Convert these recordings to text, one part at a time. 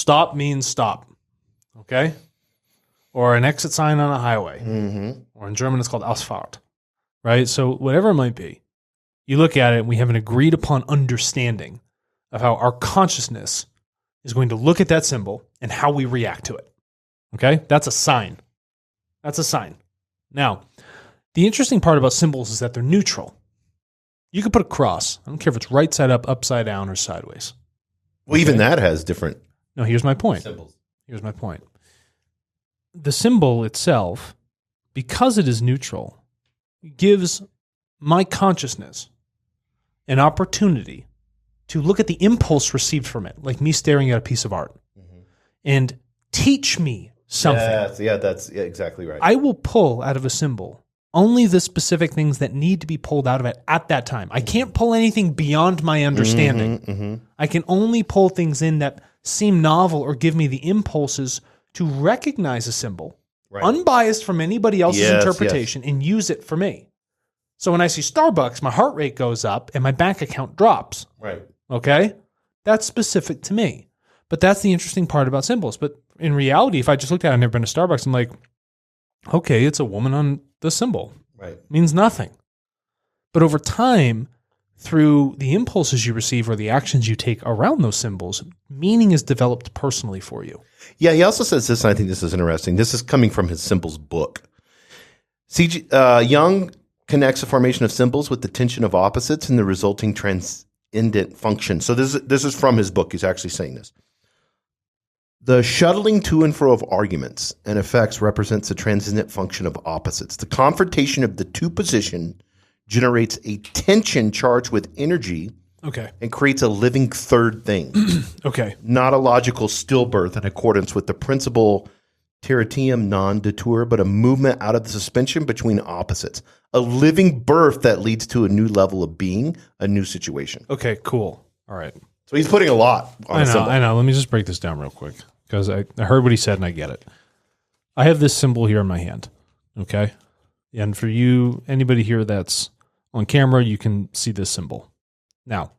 Stop means stop. Okay? Or an exit sign on a highway. Or in German, it's called Ausfahrt. Right? So whatever it might be, you look at it and we have an agreed upon understanding of how our consciousness is going to look at that symbol and how we react to it. Okay? That's a sign. That's a sign. Now, the interesting part about symbols is that they're neutral. You could put a cross. I don't care if it's right side up, upside down, or sideways. Well, even that has different No, here's my point. symbols. Here's my point. The symbol itself, because it is neutral, gives my consciousness an opportunity to look at the impulse received from it, like me staring at a piece of art, and teach me something. That's exactly right. I will pull out of a symbol only the specific things that need to be pulled out of it at that time. I can't pull anything beyond my understanding. I can only pull things in that seem novel or give me the impulses to recognize a symbol, unbiased from anybody else's interpretation, and use it for me. So when I see Starbucks, my heart rate goes up and my bank account drops. Right. Okay? That's specific to me. But that's the interesting part about symbols. But in reality, if I just looked at it, I've never been to Starbucks, I'm like, okay, it's a woman on the symbol. Right. Means nothing. But over time, through the impulses you receive or the actions you take around those symbols, meaning is developed personally for you. Yeah, he also says this, and I think this is interesting. This is coming from his symbols book. Jung connects the formation of symbols with the tension of opposites and the resulting transcendent function. So this is from his book. He's actually saying this. The shuttling to and fro of arguments and effects represents the transcendent function of opposites. The confrontation of the two positions generates a tension charged with energy and creates a living third thing. Not a logical stillbirth in accordance with the principle teritium non datur, but a movement out of the suspension between opposites. A living birth that leads to a new level of being, a new situation. Okay, cool. All right. So he's putting a lot on a symbol. I know. Let me just break this down real quick because I heard what he said and I get it. I have this symbol here in my hand, okay? And for you, anybody here that's on camera, you can see this symbol. Now,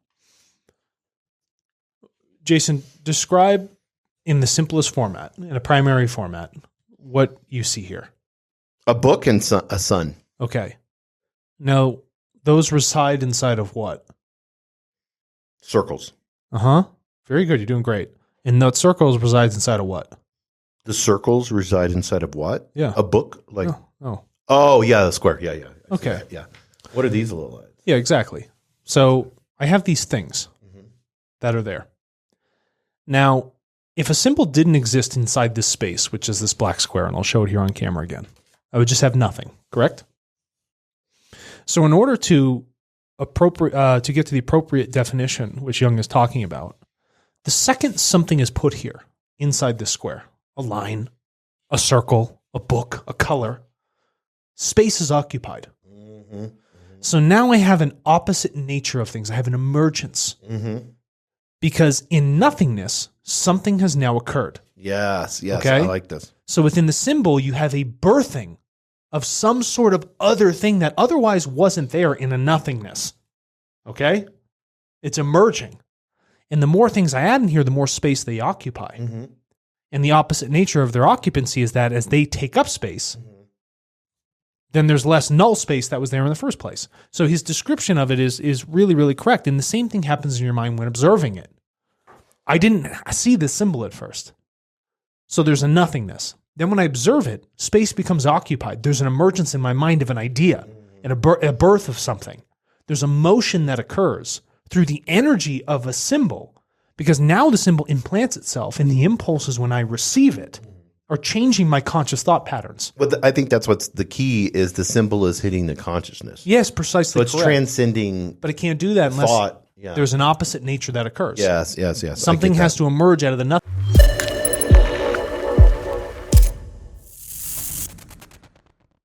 Jason, describe in the simplest format, in a primary format, what you see here. A book and a sun. Okay. Now, those reside inside of what? Circles. Uh-huh. Very good. You're doing great. And that circles resides inside of what? The circles reside inside of what? Yeah. A book? Like Oh, yeah, the square. Yeah. Okay. Yeah. What are these little lines? Yeah, exactly. So I have these things that are there. Now, if a symbol didn't exist inside this space, which is this black square, and I'll show it here on camera again, I would just have nothing, correct? So in order to get to the appropriate definition, which Jung is talking about, the second something is put here inside this square, a line, a circle, a book, a color, space is occupied. So now I have an opposite nature of things. I have an emergence. Because in nothingness, something has now occurred. Yes, Okay? I like this. So within the symbol, you have a birthing of some sort of other thing that otherwise wasn't there in a nothingness. Okay? It's emerging. And the more things I add in here, the more space they occupy. And the opposite nature of their occupancy is that as they take up space, then there's less null space that was there in the first place. So his description of it is really, really correct. And the same thing happens in your mind when observing it. I didn't see this symbol at first. So there's a nothingness. Then when I observe it, space becomes occupied. There's an emergence in my mind of an idea and a birth of something. There's a motion that occurs through the energy of a symbol because now the symbol implants itself and the impulses when I receive it are changing my conscious thought patterns. But I think that's what's the key is the symbol is hitting the consciousness. Yes, precisely. So it's correct. Transcending. But it can't do that unless thought. there's an opposite nature that occurs. Yes. Something has to emerge out of the nothing.